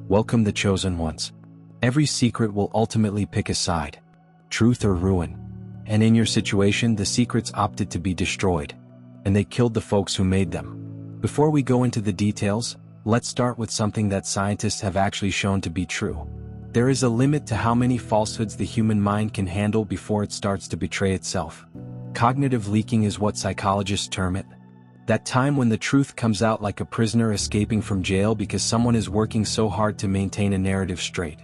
Welcome the chosen ones. Every secret will ultimately pick a side, truth or ruin. And in your situation, the secrets opted to be destroyed, and they killed the folks who made them. Before we go into the details, let's start with something that scientists have actually shown to be true. There is a limit to how many falsehoods the human mind can handle before it starts to betray itself. Cognitive leaking is what psychologists term it. That time when the truth comes out like a prisoner escaping from jail because someone is working so hard to maintain a narrative straight.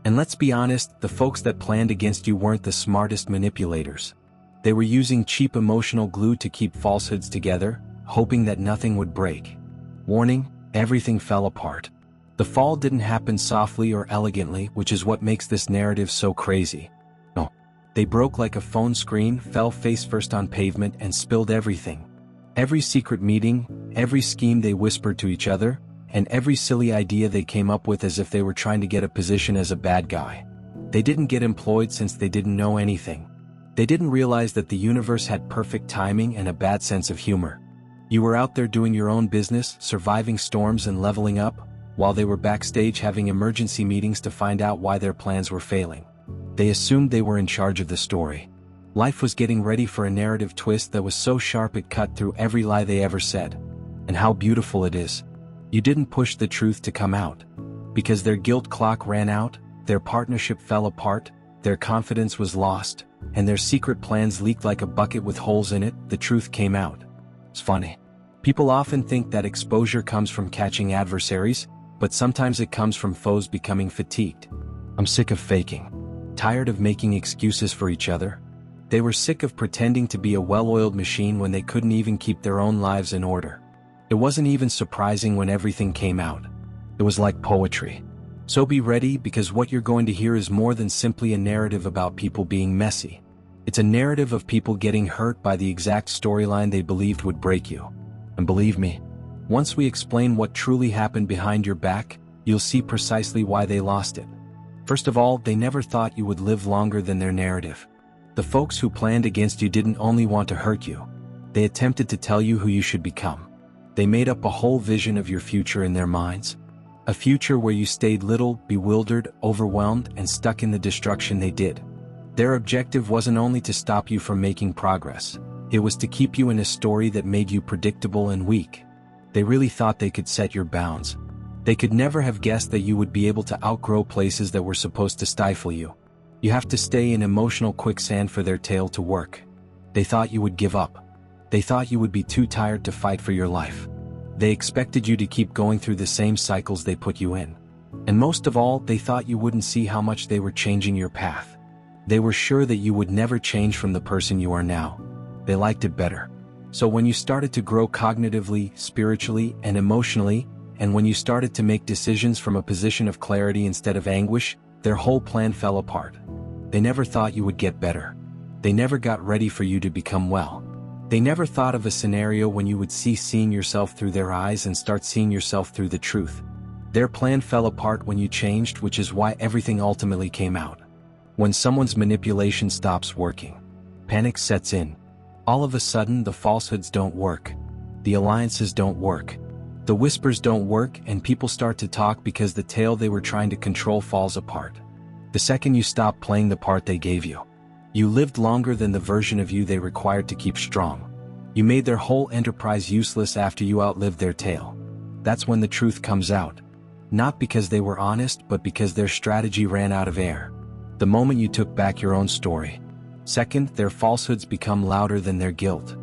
And let's be honest, the folks that planned against you weren't the smartest manipulators. They were using cheap emotional glue to keep falsehoods together, hoping that nothing would break. Warning, everything fell apart. The fall didn't happen softly or elegantly, which is what makes this narrative so crazy. No. They broke like a phone screen, fell face first on pavement, and spilled everything. Every secret meeting, every scheme they whispered to each other, and every silly idea they came up with as if they were trying to get a position as a bad guy. They didn't get employed since they didn't know anything. They didn't realize that the universe had perfect timing and a bad sense of humor. You were out there doing your own business, surviving storms and leveling up, while they were backstage having emergency meetings to find out why their plans were failing. They assumed they were in charge of the story. Life was getting ready for a narrative twist that was so sharp it cut through every lie they ever said. And how beautiful it is. You didn't push the truth to come out. Because their guilt clock ran out, their partnership fell apart, their confidence was lost, and their secret plans leaked like a bucket with holes in it. The truth came out. It's funny. People often think that exposure comes from catching adversaries, but sometimes it comes from foes becoming fatigued. I'm sick of faking. Tired of making excuses for each other. They were sick of pretending to be a well-oiled machine when they couldn't even keep their own lives in order. It wasn't even surprising when everything came out. It was like poetry. So be ready, because what you're going to hear is more than simply a narrative about people being messy. It's a narrative of people getting hurt by the exact storyline they believed would break you. And believe me, once we explain what truly happened behind your back, you'll see precisely why they lost it. First of all, they never thought you would live longer than their narrative. The folks who planned against you didn't only want to hurt you. They attempted to tell you who you should become. They made up a whole vision of your future in their minds. A future where you stayed little, bewildered, overwhelmed, and stuck in the destruction they did. Their objective wasn't only to stop you from making progress. It was to keep you in a story that made you predictable and weak. They really thought they could set your bounds. They could never have guessed that you would be able to outgrow places that were supposed to stifle you. You have to stay in emotional quicksand for their tale to work. They thought you would give up. They thought you would be too tired to fight for your life. They expected you to keep going through the same cycles they put you in. And most of all, they thought you wouldn't see how much they were changing your path. They were sure that you would never change from the person you are now. They liked it better. So when you started to grow cognitively, spiritually, and emotionally, and when you started to make decisions from a position of clarity instead of anguish, their whole plan fell apart. They never thought you would get better. They never got ready for you to become well. They never thought of a scenario when you would cease seeing yourself through their eyes and start seeing yourself through the truth. Their plan fell apart when you changed, which is why everything ultimately came out. When someone's manipulation stops working, panic sets in. All of a sudden, the falsehoods don't work. The alliances don't work. The whispers don't work, and people start to talk because the tale they were trying to control falls apart. The second you stop playing the part they gave you, you lived longer than the version of you they required to keep strong. You made their whole enterprise useless after you outlived their tale. That's when the truth comes out. Not because they were honest, but because their strategy ran out of air. The moment you took back your own story. Second, their falsehoods become louder than their guilt.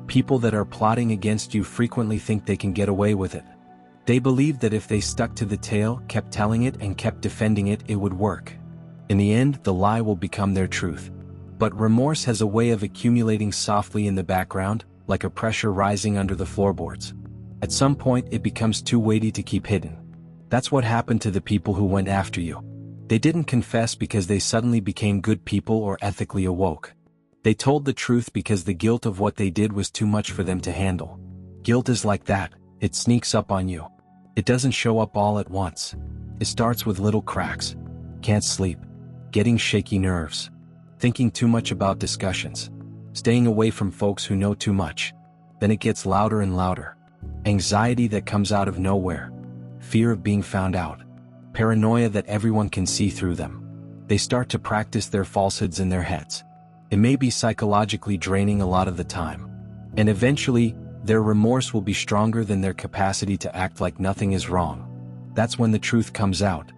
People that are plotting against you frequently think they can get away with it. They believe that if they stuck to the tale, kept telling it, and kept defending it, it would work. In the end, the lie will become their truth. But remorse has a way of accumulating softly in the background, like a pressure rising under the floorboards. At some point, it becomes too weighty to keep hidden. That's what happened to the people who went after you. They didn't confess because they suddenly became good people or ethically awoke. They told the truth because the guilt of what they did was too much for them to handle. Guilt is like that. It sneaks up on you. It doesn't show up all at once. It starts with little cracks. Can't sleep. Getting shaky nerves. Thinking too much about discussions. Staying away from folks who know too much. Then it gets louder and louder. Anxiety that comes out of nowhere. Fear of being found out. paranoia that everyone can see through them. They start to practice their falsehoods in their heads. It may be psychologically draining a lot of the time. And eventually, their remorse will be stronger than their capacity to act like nothing is wrong. That's when the truth comes out.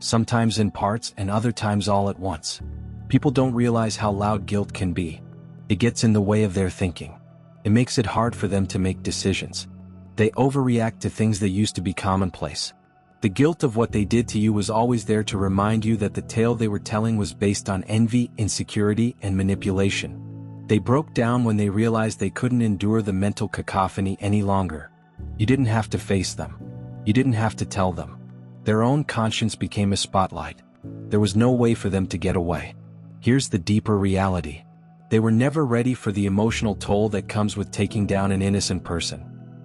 Sometimes in parts and other times all at once. People don't realize how loud guilt can be. It gets in the way of their thinking. It makes it hard for them to make decisions. They overreact to things that used to be commonplace. The guilt of what they did to you was always there to remind you that the tale they were telling was based on envy, insecurity, and manipulation. They broke down when they realized they couldn't endure the mental cacophony any longer. You didn't have to face them. You didn't have to tell them. Their own conscience became a spotlight. There was no way for them to get away. Here's the deeper reality. They were never ready for the emotional toll that comes with taking down an innocent person.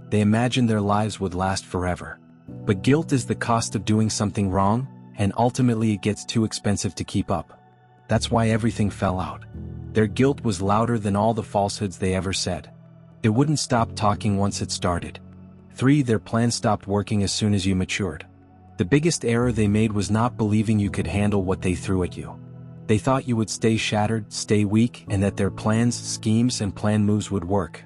They imagined their lives would last forever. But guilt is the cost of doing something wrong, and ultimately it gets too expensive to keep up. That's why everything fell out. Their guilt was louder than all the falsehoods they ever said. It wouldn't stop talking once it started. 3. Their plan stopped working as soon as you matured. The biggest error they made was not believing you could handle what they threw at you. They thought you would stay shattered, stay weak, and that their plans, schemes, and planned moves would work.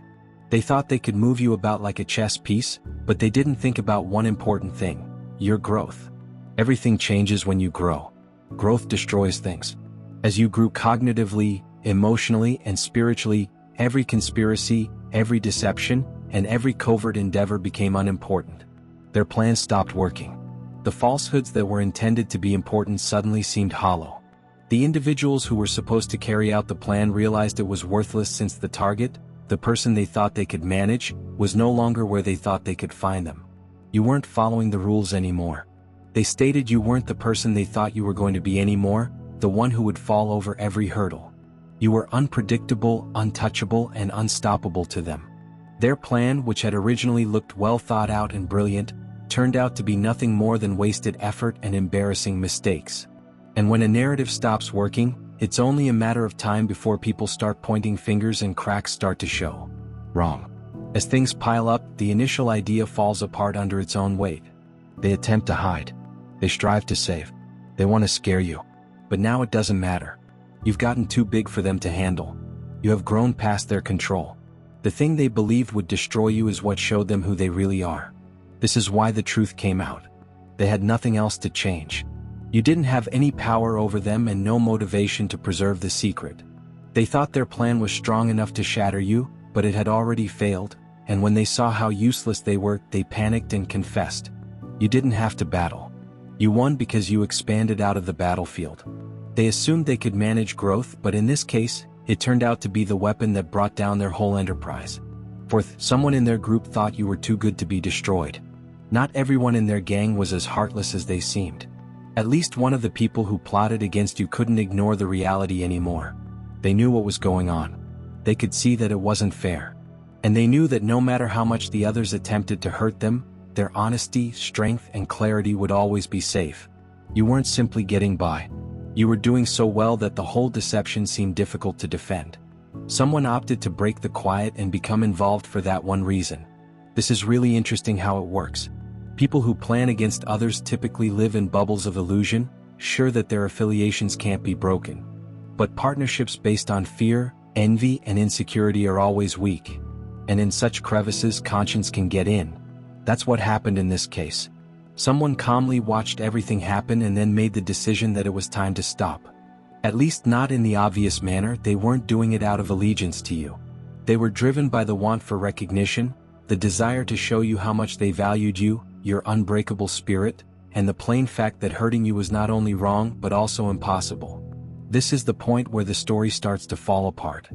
They thought they could move you about like a chess piece, but they didn't think about one important thing: your growth. Everything changes when you grow. Growth destroys things. As you grew cognitively, emotionally, and spiritually, every conspiracy, every deception, and every covert endeavor became unimportant. Their plans stopped working. The falsehoods that were intended to be important suddenly seemed hollow. The individuals who were supposed to carry out the plan realized it was worthless since the target, the person they thought they could manage, was no longer where they thought they could find them. You weren't following the rules anymore. They stated you weren't the person they thought you were going to be anymore, the one who would fall over every hurdle. You were unpredictable, untouchable, and unstoppable to them. Their plan, which had originally looked well thought out and brilliant, turned out to be nothing more than wasted effort and embarrassing mistakes. And when a narrative stops working, it's only a matter of time before people start pointing fingers and cracks start to show. Wrong. As things pile up, the initial idea falls apart under its own weight. They attempt to hide. They strive to save. They want to scare you. But now it doesn't matter. You've gotten too big for them to handle. You have grown past their control. The thing they believed would destroy you is what showed them who they really are. This is why the truth came out. They had nothing else to change. You didn't have any power over them and no motivation to preserve the secret. They thought their plan was strong enough to shatter you, but it had already failed, and when they saw how useless they were, they panicked and confessed. You didn't have to battle. You won because you expanded out of the battlefield. They assumed they could manage growth, but in this case, it turned out to be the weapon that brought down their whole enterprise. Fourth, someone in their group thought you were too good to be destroyed. Not everyone in their gang was as heartless as they seemed. At least one of the people who plotted against you couldn't ignore the reality anymore. They knew what was going on. They could see that it wasn't fair. And they knew that no matter how much the others attempted to hurt them, their honesty, strength, and clarity would always be safe. You weren't simply getting by. You were doing so well that the whole deception seemed difficult to defend. Someone opted to break the quiet and become involved for that one reason. This is really interesting how it works. People who plan against others typically live in bubbles of illusion, sure that their affiliations can't be broken. But partnerships based on fear, envy, and insecurity are always weak. And in such crevices, conscience can get in. That's what happened in this case. Someone calmly watched everything happen and then made the decision that it was time to stop. At least not in the obvious manner. They weren't doing it out of allegiance to you. They were driven by the want for recognition, the desire to show you how much they valued you, your unbreakable spirit, and the plain fact that hurting you was not only wrong but also impossible. This is the point where the story starts to fall apart.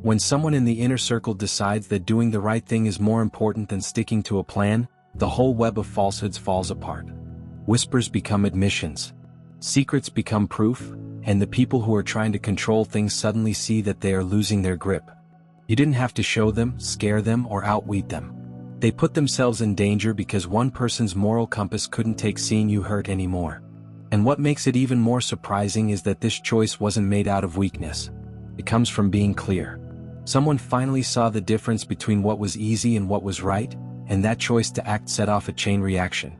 When someone in the inner circle decides that doing the right thing is more important than sticking to a plan, the whole web of falsehoods falls apart. Whispers become admissions. Secrets become proof, and the people who are trying to control things suddenly see that they are losing their grip. You didn't have to show them, scare them, or outweed them. They put themselves in danger because one person's moral compass couldn't take seeing you hurt anymore. And what makes it even more surprising is that this choice wasn't made out of weakness. It comes from being clear. Someone finally saw the difference between what was easy and what was right, and that choice to act set off a chain reaction.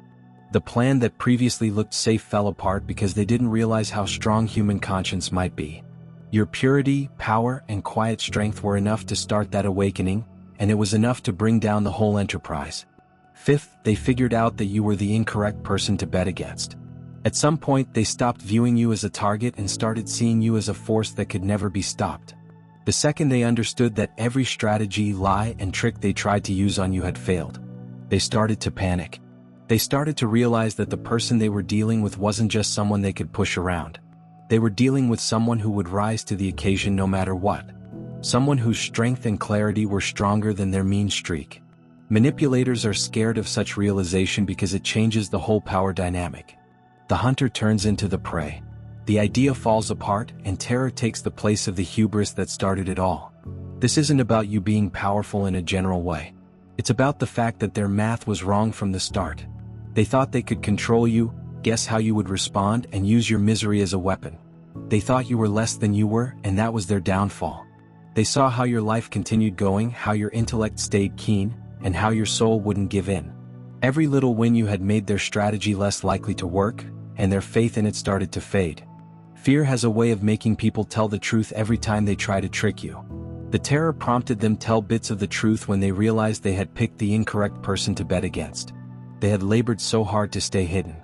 The plan that previously looked safe fell apart because they didn't realize how strong human conscience might be. Your purity, power, and quiet strength were enough to start that awakening, and it was enough to bring down the whole enterprise. Fifth, they figured out that you were the incorrect person to bet against. At some point, they stopped viewing you as a target and started seeing you as a force that could never be stopped. The second they understood that every strategy, lie, and trick they tried to use on you had failed, they started to panic. They started to realize that the person they were dealing with wasn't just someone they could push around. They were dealing with someone who would rise to the occasion no matter what. Someone whose strength and clarity were stronger than their mean streak. Manipulators are scared of such realization because it changes the whole power dynamic. The hunter turns into the prey. The idea falls apart, and terror takes the place of the hubris that started it all. This isn't about you being powerful in a general way. It's about the fact that their math was wrong from the start. They thought they could control you, guess how you would respond, and use your misery as a weapon. They thought you were less than you were, and that was their downfall. They saw how your life continued going, how your intellect stayed keen, and how your soul wouldn't give in. Every little win you had made their strategy less likely to work, and their faith in it started to fade. Fear has a way of making people tell the truth every time they try to trick you. The terror prompted them tell bits of the truth when they realized they had picked the incorrect person to bet against. They had labored so hard to stay hidden.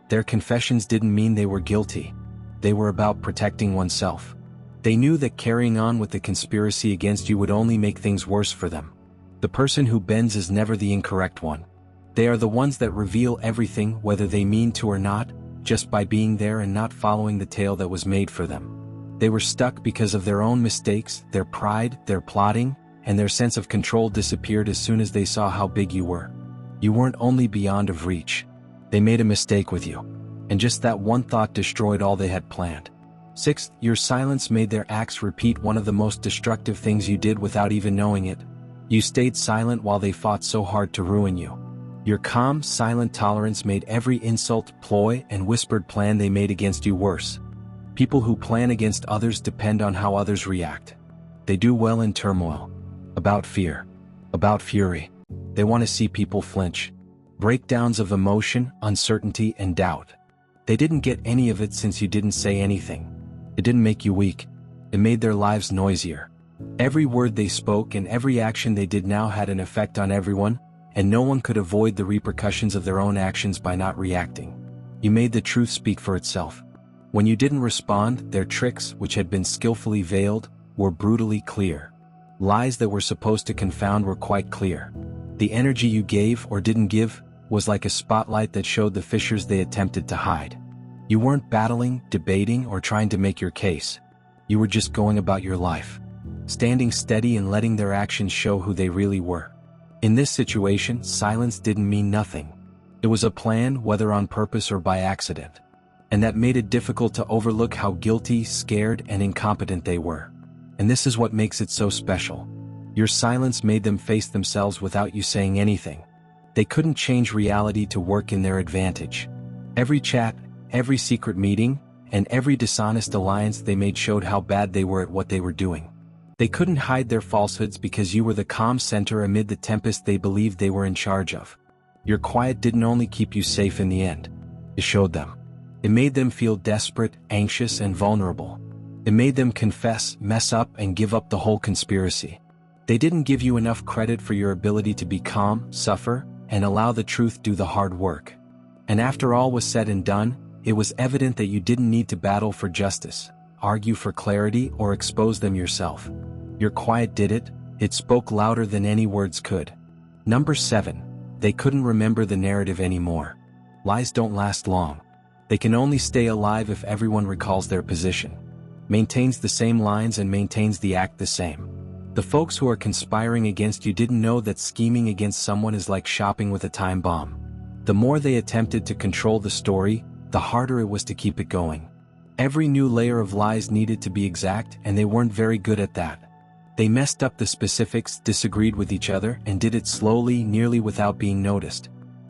Their confessions didn't mean they were guilty. They were about protecting oneself. They knew that carrying on with the conspiracy against you would only make things worse for them. The person who bends is never the incorrect one. They are the ones that reveal everything, whether they mean to or not, just by being there and not following the tale that was made for them. They were stuck because of their own mistakes, their pride, their plotting, and their sense of control disappeared as soon as they saw how big you were. You weren't only beyond of reach. They made a mistake with you. And just that one thought destroyed all they had planned. Sixth, your silence made their acts repeat one of the most destructive things you did without even knowing it. You stayed silent while they fought so hard to ruin you. Your calm, silent tolerance made every insult, ploy, and whispered plan they made against you worse. People who plan against others depend on how others react. They do well in turmoil. About fear. About fury. They want to see people flinch. Breakdowns of emotion, uncertainty, and doubt. They didn't get any of it since you didn't say anything. It didn't make you weak. It made their lives noisier. Every word they spoke and every action they did now had an effect on everyone, and no one could avoid the repercussions of their own actions by not reacting. You made the truth speak for itself. When you didn't respond, their tricks, which had been skillfully veiled, were brutally clear. Lies that were supposed to confound were quite clear. The energy you gave or didn't give was like a spotlight that showed the fissures they attempted to hide. You weren't battling, debating, or trying to make your case. You were just going about your life, standing steady and letting their actions show who they really were. In this situation, silence didn't mean nothing. It was a plan, whether on purpose or by accident. And that made it difficult to overlook how guilty, scared, and incompetent they were. And this is what makes it so special. Your silence made them face themselves without you saying anything. They couldn't change reality to work in their advantage. Every chat, every secret meeting, and every dishonest alliance they made showed how bad they were at what they were doing. They couldn't hide their falsehoods because you were the calm center amid the tempest they believed they were in charge of. Your quiet didn't only keep you safe in the end. It showed them. It made them feel desperate, anxious, and vulnerable. It made them confess, mess up, and give up the whole conspiracy. They didn't give you enough credit for your ability to be calm, suffer, and allow the truth do the hard work. And after all was said and done, it was evident that you didn't need to battle for justice, argue for clarity, or expose them yourself. Your quiet did it. It spoke louder than any words could. Number 7. They couldn't remember the narrative anymore. Lies don't last long. They can only stay alive if everyone recalls their position, maintains the same lines, and maintains the act the same. The folks who are conspiring against you didn't know that scheming against someone is like shopping with a time bomb. The more they attempted to control the story, the harder it was to keep it going. Every new layer of lies needed to be exact, and they weren't very good at that. They messed up the specifics, disagreed with each other, and did it slowly, nearly without being noticed.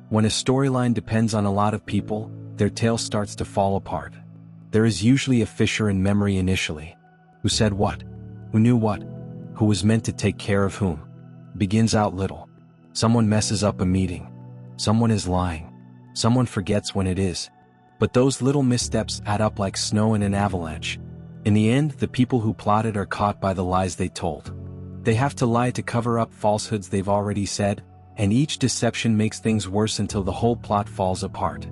When a storyline depends on a lot of people, their tale starts to fall apart. There is usually a fissure in memory initially. Who said what? Who knew what? Who was meant to take care of whom? Begins out little. Someone messes up a meeting. Someone is lying. Someone forgets when it is. But those little missteps add up like snow in an avalanche. In the end, the people who plotted are caught by the lies they told. They have to lie to cover up falsehoods they've already said, and each deception makes things worse until the whole plot falls apart.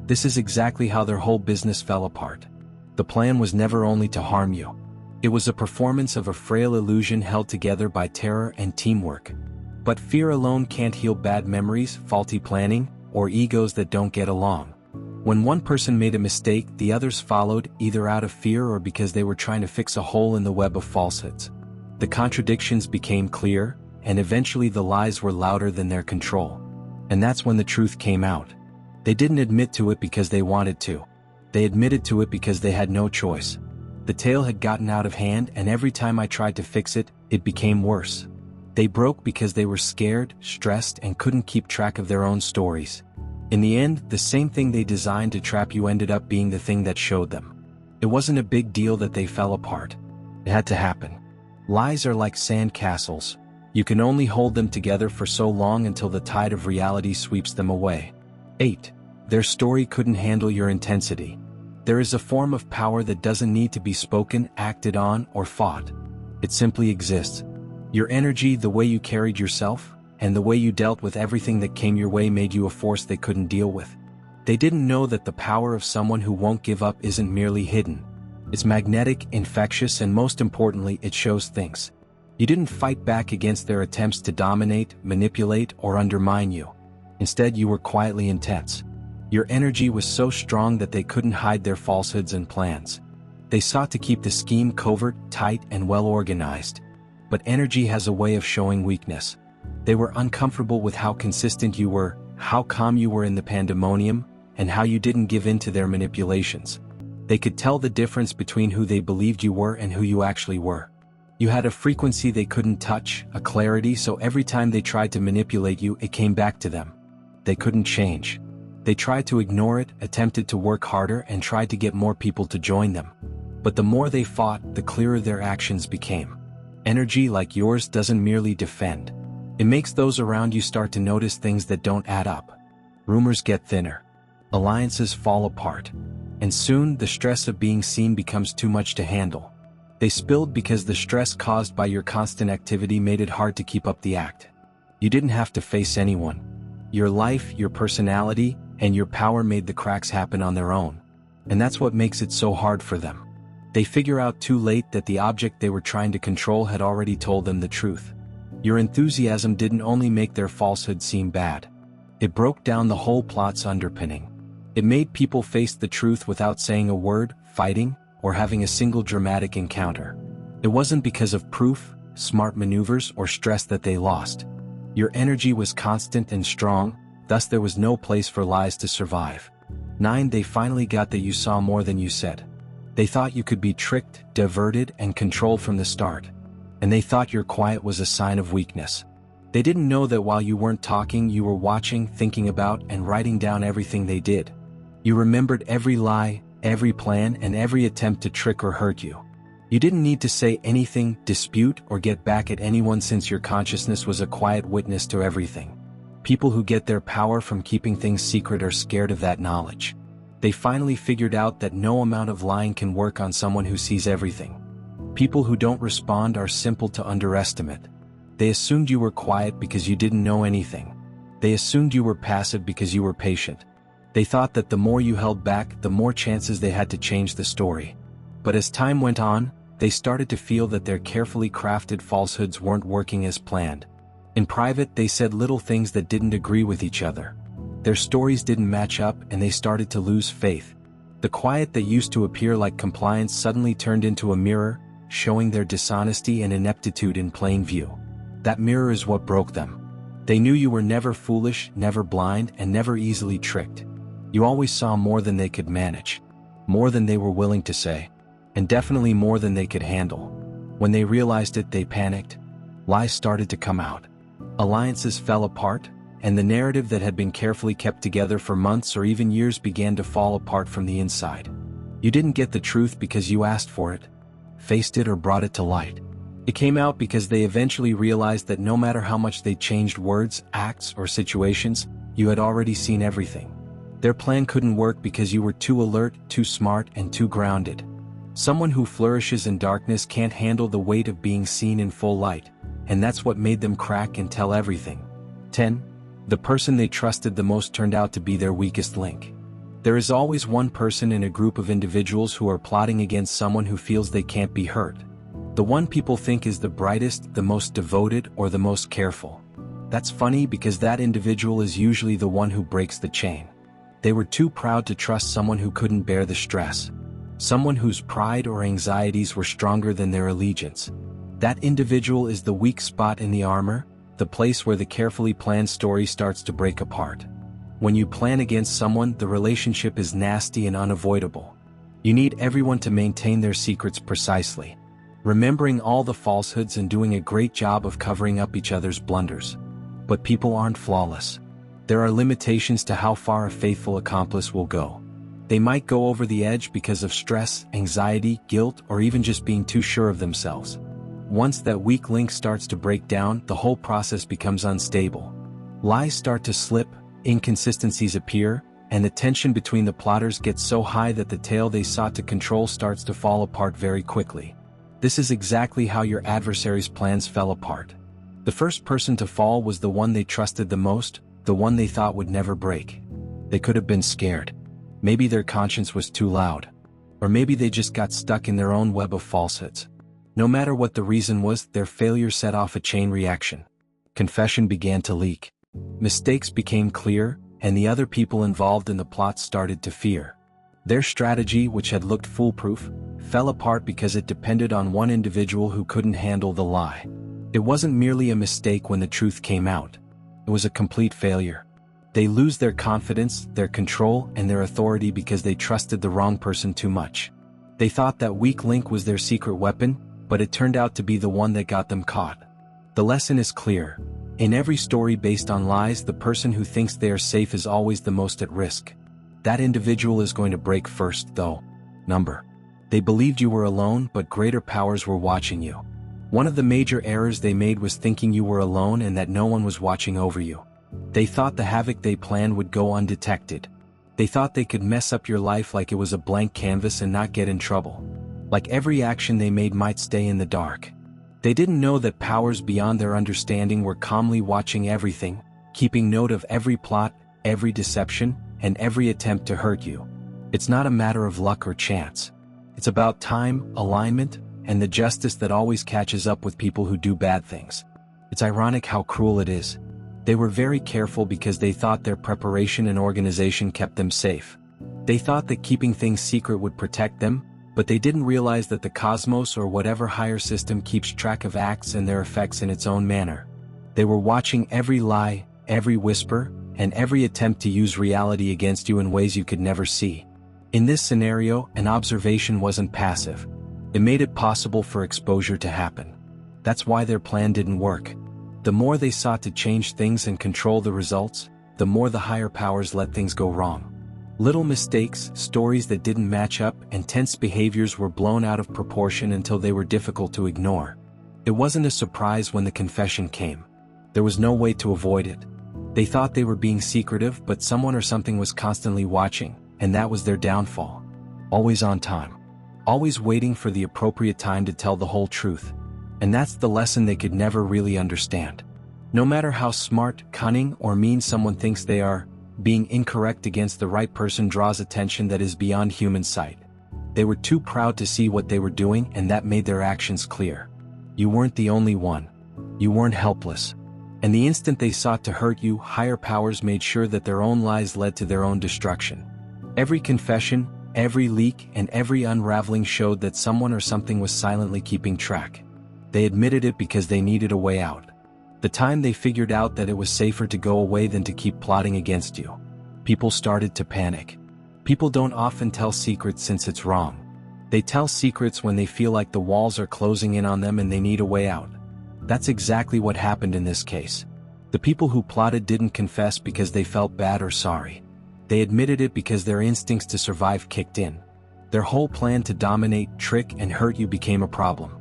This is exactly how their whole business fell apart. The plan was never only to harm you. It was a performance of a frail illusion held together by terror and teamwork. But fear alone can't heal bad memories, faulty planning, or egos that don't get along. When one person made a mistake, the others followed, either out of fear or because they were trying to fix a hole in the web of falsehoods. The contradictions became clear, and eventually the lies were louder than their control. And that's when the truth came out. They didn't admit to it because they wanted to. They admitted to it because they had no choice. The tale had gotten out of hand, and every time I tried to fix it, it became worse. They broke because they were scared, stressed, and couldn't keep track of their own stories. In the end, the same thing they designed to trap you ended up being the thing that showed them. It wasn't a big deal that they fell apart. It had to happen. Lies are like sand castles. You can only hold them together for so long until the tide of reality sweeps them away. 8. Their story couldn't handle your intensity. There is a form of power that doesn't need to be spoken, acted on, or fought. It simply exists. Your energy, the way you carried yourself, and the way you dealt with everything that came your way made you a force they couldn't deal with. They didn't know that the power of someone who won't give up isn't merely hidden. It's magnetic, infectious, and most importantly, it shows things. You didn't fight back against their attempts to dominate, manipulate, or undermine you. Instead, you were quietly intense. Your energy was so strong that they couldn't hide their falsehoods and plans. They sought to keep the scheme covert, tight, and well organized. But energy has a way of showing weakness. They were uncomfortable with how consistent you were, how calm you were in the pandemonium, and how you didn't give in to their manipulations. They could tell the difference between who they believed you were and who you actually were. You had a frequency they couldn't touch, a clarity, so every time they tried to manipulate you, it came back to them. They couldn't change. They tried to ignore it, attempted to work harder, and tried to get more people to join them. But the more they fought, the clearer their actions became. Energy like yours doesn't merely defend. It makes those around you start to notice things that don't add up. Rumors get thinner. Alliances fall apart. And soon, the stress of being seen becomes too much to handle. They spilled because the stress caused by your constant activity made it hard to keep up the act. You didn't have to face anyone. Your life, your personality, and your power made the cracks happen on their own. And that's what makes it so hard for them. They figure out too late that the object they were trying to control had already told them the truth. Your enthusiasm didn't only make their falsehood seem bad. It broke down the whole plot's underpinning. It made people face the truth without saying a word, fighting, or having a single dramatic encounter. It wasn't because of proof, smart maneuvers, or stress that they lost. Your energy was constant and strong, thus there was no place for lies to survive. 9. They finally got that you saw more than you said. They thought you could be tricked, diverted, and controlled from the start. And they thought your quiet was a sign of weakness. They didn't know that while you weren't talking, you were watching, thinking about, and writing down everything they did. You remembered every lie, every plan, and every attempt to trick or hurt you. You didn't need to say anything, dispute, or get back at anyone since your consciousness was a quiet witness to everything. People who get their power from keeping things secret are scared of that knowledge. They finally figured out that no amount of lying can work on someone who sees everything. People who don't respond are simple to underestimate. They assumed you were quiet because you didn't know anything. They assumed you were passive because you were patient. They thought that the more you held back, the more chances they had to change the story. But as time went on, they started to feel that their carefully crafted falsehoods weren't working as planned. In private, they said little things that didn't agree with each other. Their stories didn't match up, and they started to lose faith. The quiet that used to appear like compliance suddenly turned into a mirror, showing their dishonesty and ineptitude in plain view. That mirror is what broke them. They knew you were never foolish, never blind, and never easily tricked. You always saw more than they could manage, more than they were willing to say, and definitely more than they could handle. When they realized it, they panicked. Lies started to come out. Alliances fell apart, and the narrative that had been carefully kept together for months or even years began to fall apart from the inside. You didn't get the truth because you asked for it, faced it, or brought it to light. It came out because they eventually realized that no matter how much they changed words, acts, or situations, you had already seen everything. Their plan couldn't work because you were too alert, too smart, and too grounded. Someone who flourishes in darkness can't handle the weight of being seen in full light, and that's what made them crack and tell everything. 10. The person they trusted the most turned out to be their weakest link. There is always one person in a group of individuals who are plotting against someone who feels they can't be hurt. The one people think is the brightest, the most devoted, or the most careful. That's funny because that individual is usually the one who breaks the chain. They were too proud to trust someone who couldn't bear the stress. Someone whose pride or anxieties were stronger than their allegiance. That individual is the weak spot in the armor, the place where the carefully planned story starts to break apart. When you plan against someone, the relationship is nasty and unavoidable. You need everyone to maintain their secrets precisely, remembering all the falsehoods and doing a great job of covering up each other's blunders. But people aren't flawless. There are limitations to how far a faithful accomplice will go. They might go over the edge because of stress, anxiety, guilt, or even just being too sure of themselves. Once that weak link starts to break down, the whole process becomes unstable. Lies start to slip, inconsistencies appear, and the tension between the plotters gets so high that the tale they sought to control starts to fall apart very quickly. This is exactly how your adversary's plans fell apart. The first person to fall was the one they trusted the most, the one they thought would never break. They could have been scared. Maybe their conscience was too loud. Or maybe they just got stuck in their own web of falsehoods. No matter what the reason was, their failure set off a chain reaction. Confession began to leak. Mistakes became clear, and the other people involved in the plot started to fear. Their strategy, which had looked foolproof, fell apart because it depended on one individual who couldn't handle the lie. It wasn't merely a mistake when the truth came out. It was a complete failure. They lose their confidence, their control, and their authority because they trusted the wrong person too much. They thought that weak link was their secret weapon, but it turned out to be the one that got them caught. The lesson is clear. In every story based on lies, the person who thinks they are safe is always the most at risk. That individual is going to break first, though. Number. They believed you were alone, but greater powers were watching you. One of the major errors they made was thinking you were alone and that no one was watching over you. They thought the havoc they planned would go undetected. They thought they could mess up your life like it was a blank canvas and not get in trouble. Like every action they made might stay in the dark. They didn't know that powers beyond their understanding were calmly watching everything, keeping note of every plot, every deception, and every attempt to hurt you. It's not a matter of luck or chance. It's about time, alignment, and the justice that always catches up with people who do bad things. It's ironic how cruel it is. They were very careful because they thought their preparation and organization kept them safe. They thought that keeping things secret would protect them, but they didn't realize that the cosmos or whatever higher system keeps track of acts and their effects in its own manner. They were watching every lie, every whisper, and every attempt to use reality against you in ways you could never see. In this scenario, an observation wasn't passive. It made it possible for exposure to happen. That's why their plan didn't work. The more they sought to change things and control the results, the more the higher powers let things go wrong. Little mistakes, stories that didn't match up, and tense behaviors were blown out of proportion until they were difficult to ignore. It wasn't a surprise when the confession came. There was no way to avoid it. They thought they were being secretive, but someone or something was constantly watching, and that was their downfall. Always on time. Always waiting for the appropriate time to tell the whole truth. And that's the lesson they could never really understand. No matter how smart, cunning, or mean someone thinks they are, being incorrect against the right person draws attention that is beyond human sight. They were too proud to see what they were doing, and that made their actions clear. You weren't the only one. You weren't helpless. And the instant they sought to hurt you, higher powers made sure that their own lies led to their own destruction. Every confession, every leak, and every unraveling showed that someone or something was silently keeping track. They admitted it because they needed a way out. The time they figured out that it was safer to go away than to keep plotting against you, people started to panic. People don't often tell secrets since it's wrong. They tell secrets when they feel like the walls are closing in on them and they need a way out. That's exactly what happened in this case. The people who plotted didn't confess because they felt bad or sorry. They admitted it because their instincts to survive kicked in. Their whole plan to dominate, trick, and hurt you became a problem.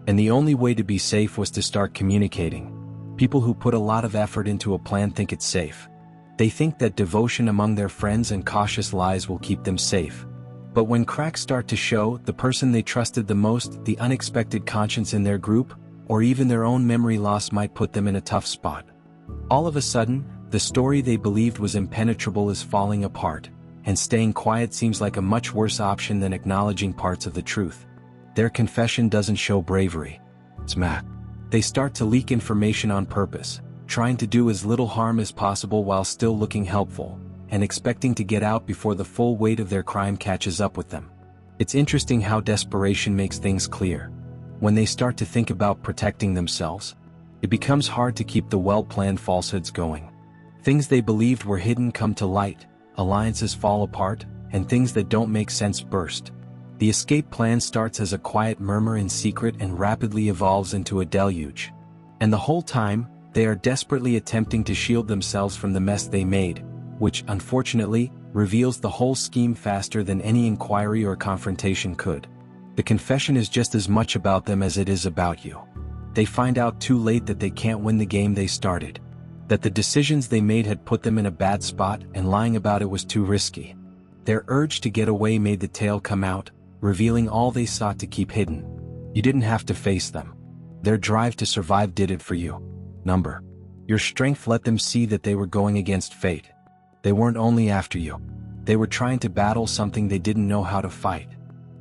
And the only way to be safe was to start communicating. People who put a lot of effort into a plan think it's safe. They think that devotion among their friends and cautious lies will keep them safe. But when cracks start to show, the person they trusted the most, the unexpected conscience in their group, or even their own memory loss might put them in a tough spot. All of a sudden, the story they believed was impenetrable is falling apart, and staying quiet seems like a much worse option than acknowledging parts of the truth. Their confession doesn't show bravery. Smack. They start to leak information on purpose, trying to do as little harm as possible while still looking helpful, and expecting to get out before the full weight of their crime catches up with them. It's interesting how desperation makes things clear. When they start to think about protecting themselves, it becomes hard to keep the well-planned falsehoods going. Things they believed were hidden come to light, alliances fall apart, and things that don't make sense burst. The escape plan starts as a quiet murmur in secret and rapidly evolves into a deluge. And the whole time, they are desperately attempting to shield themselves from the mess they made, which, unfortunately, reveals the whole scheme faster than any inquiry or confrontation could. The confession is just as much about them as it is about you. They find out too late that they can't win the game they started, that the decisions they made had put them in a bad spot and lying about it was too risky. Their urge to get away made the tale come out, revealing all they sought to keep hidden. You didn't have to face them. Their drive to survive did it for you. Your strength let them see that they were going against fate. They weren't only after you. They were trying to battle something they didn't know how to fight.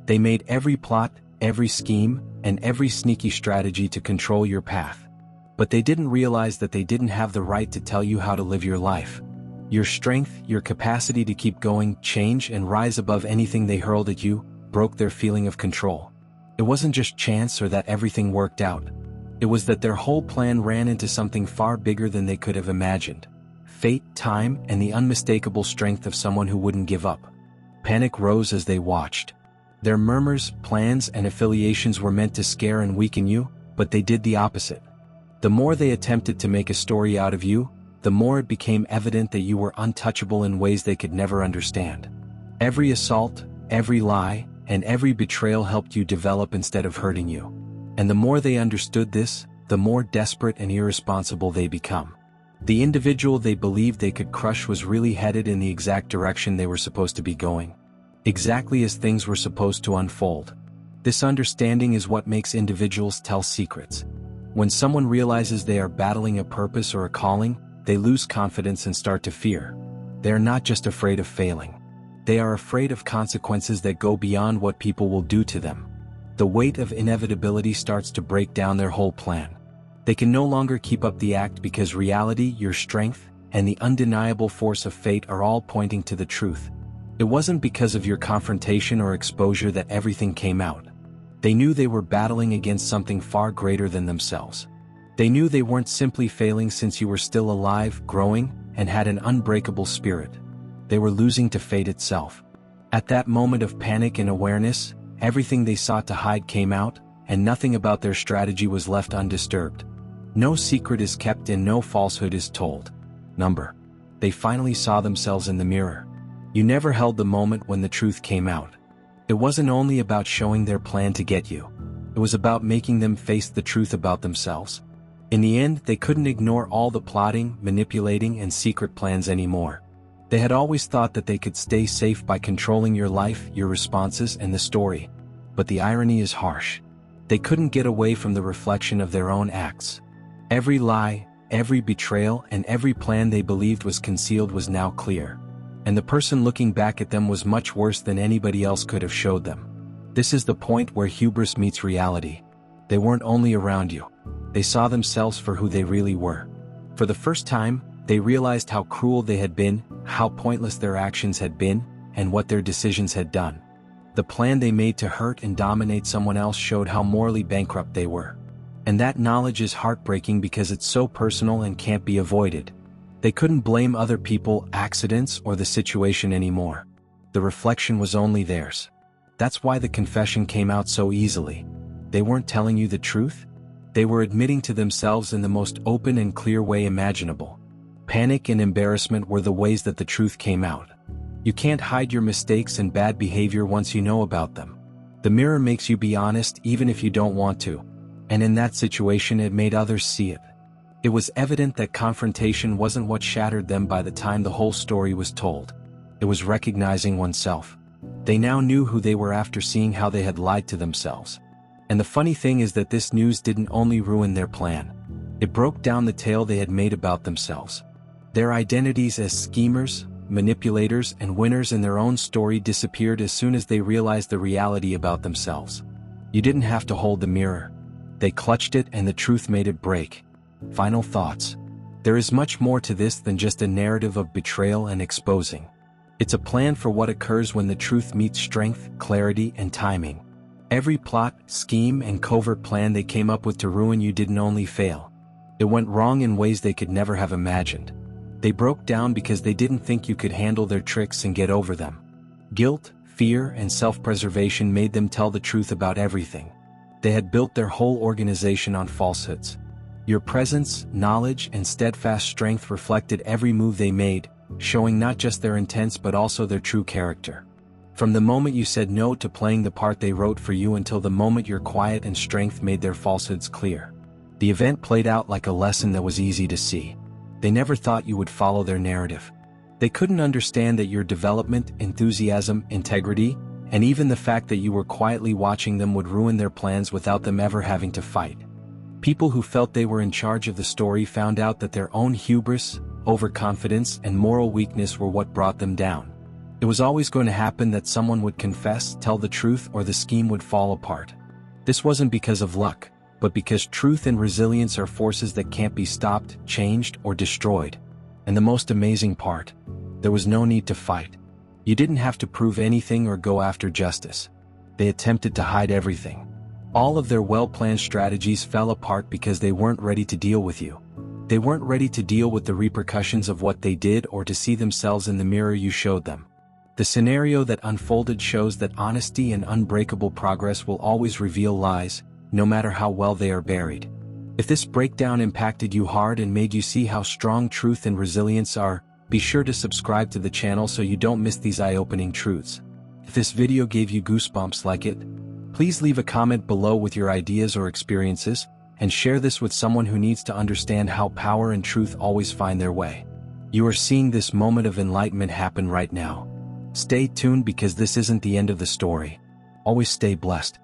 They made every plot, every scheme, and every sneaky strategy to control your path. But they didn't realize that they didn't have the right to tell you how to live your life. Your strength, your capacity to keep going, change, and rise above anything they hurled at you, broke their feeling of control. It wasn't just chance or that everything worked out. It was that their whole plan ran into something far bigger than they could have imagined. Fate, time, and the unmistakable strength of someone who wouldn't give up. Panic rose as they watched. Their murmurs, plans, and affiliations were meant to scare and weaken you, but they did the opposite. The more they attempted to make a story out of you, the more it became evident that you were untouchable in ways they could never understand. Every assault, every lie, and every betrayal helped you develop instead of hurting you. And the more they understood this, the more desperate and irresponsible they become. The individual they believed they could crush was really headed in the exact direction they were supposed to be going. Exactly as things were supposed to unfold. This understanding is what makes individuals tell secrets. When someone realizes they are battling a purpose or a calling, they lose confidence and start to fear. They are not just afraid of failing. They are afraid of consequences that go beyond what people will do to them. The weight of inevitability starts to break down their whole plan. They can no longer keep up the act because reality, your strength, and the undeniable force of fate are all pointing to the truth. It wasn't because of your confrontation or exposure that everything came out. They knew they were battling against something far greater than themselves. They knew they weren't simply failing since you were still alive, growing, and had an unbreakable spirit. They were losing to fate itself. At that moment of panic and awareness, everything they sought to hide came out, and nothing about their strategy was left undisturbed. No secret is kept and no falsehood is told. They finally saw themselves in the mirror. You never held the moment when the truth came out. It wasn't only about showing their plan to get you. It was about making them face the truth about themselves. In the end, they couldn't ignore all the plotting, manipulating, and secret plans anymore. They had always thought that they could stay safe by controlling your life, your responses, and the story. But the irony is harsh. They couldn't get away from the reflection of their own acts. Every lie, every betrayal, and every plan they believed was concealed was now clear. And the person looking back at them was much worse than anybody else could have showed them. This is the point where hubris meets reality. They weren't only around you. They saw themselves for who they really were. For the first time, they realized how cruel they had been, how pointless their actions had been, and what their decisions had done. The plan they made to hurt and dominate someone else showed how morally bankrupt they were. And that knowledge is heartbreaking because it's so personal and can't be avoided. They couldn't blame other people, accidents, or the situation anymore. The reflection was only theirs. That's why the confession came out so easily. They weren't telling you the truth. They were admitting to themselves in the most open and clear way imaginable. Panic and embarrassment were the ways that the truth came out. You can't hide your mistakes and bad behavior once you know about them. The mirror makes you be honest even if you don't want to. And in that situation it made others see it. It was evident that confrontation wasn't what shattered them by the time the whole story was told. It was recognizing oneself. They now knew who they were after seeing how they had lied to themselves. And the funny thing is that this news didn't only ruin their plan. It broke down the tale they had made about themselves. Their identities as schemers, manipulators, and winners in their own story disappeared as soon as they realized the reality about themselves. You didn't have to hold the mirror. They clutched it and the truth made it break. Final thoughts. There is much more to this than just a narrative of betrayal and exposing. It's a plan for what occurs when the truth meets strength, clarity, and timing. Every plot, scheme, and covert plan they came up with to ruin you didn't only fail. It went wrong in ways they could never have imagined. They broke down because they didn't think you could handle their tricks and get over them. Guilt, fear, and self-preservation made them tell the truth about everything. They had built their whole organization on falsehoods. Your presence, knowledge, and steadfast strength reflected every move they made, showing not just their intents but also their true character. From the moment you said no to playing the part they wrote for you until the moment your quiet and strength made their falsehoods clear. The event played out like a lesson that was easy to see. They never thought you would follow their narrative. They couldn't understand that your development, enthusiasm, integrity, and even the fact that you were quietly watching them would ruin their plans without them ever having to fight. People who felt they were in charge of the story found out that their own hubris, overconfidence, and moral weakness were what brought them down. It was always going to happen that someone would confess, tell the truth, or the scheme would fall apart. This wasn't because of luck, but because truth and resilience are forces that can't be stopped, changed, or destroyed. And the most amazing part, there was no need to fight. You didn't have to prove anything or go after justice. They attempted to hide everything. All of their well-planned strategies fell apart because they weren't ready to deal with you. They weren't ready to deal with the repercussions of what they did or to see themselves in the mirror you showed them. The scenario that unfolded shows that honesty and unbreakable progress will always reveal lies, no matter how well they are buried. If this breakdown impacted you hard and made you see how strong truth and resilience are, be sure to subscribe to the channel so you don't miss these eye-opening truths. If this video gave you goosebumps like it, please leave a comment below with your ideas or experiences, and share this with someone who needs to understand how power and truth always find their way. You are seeing this moment of enlightenment happen right now. Stay tuned because this isn't the end of the story. Always stay blessed.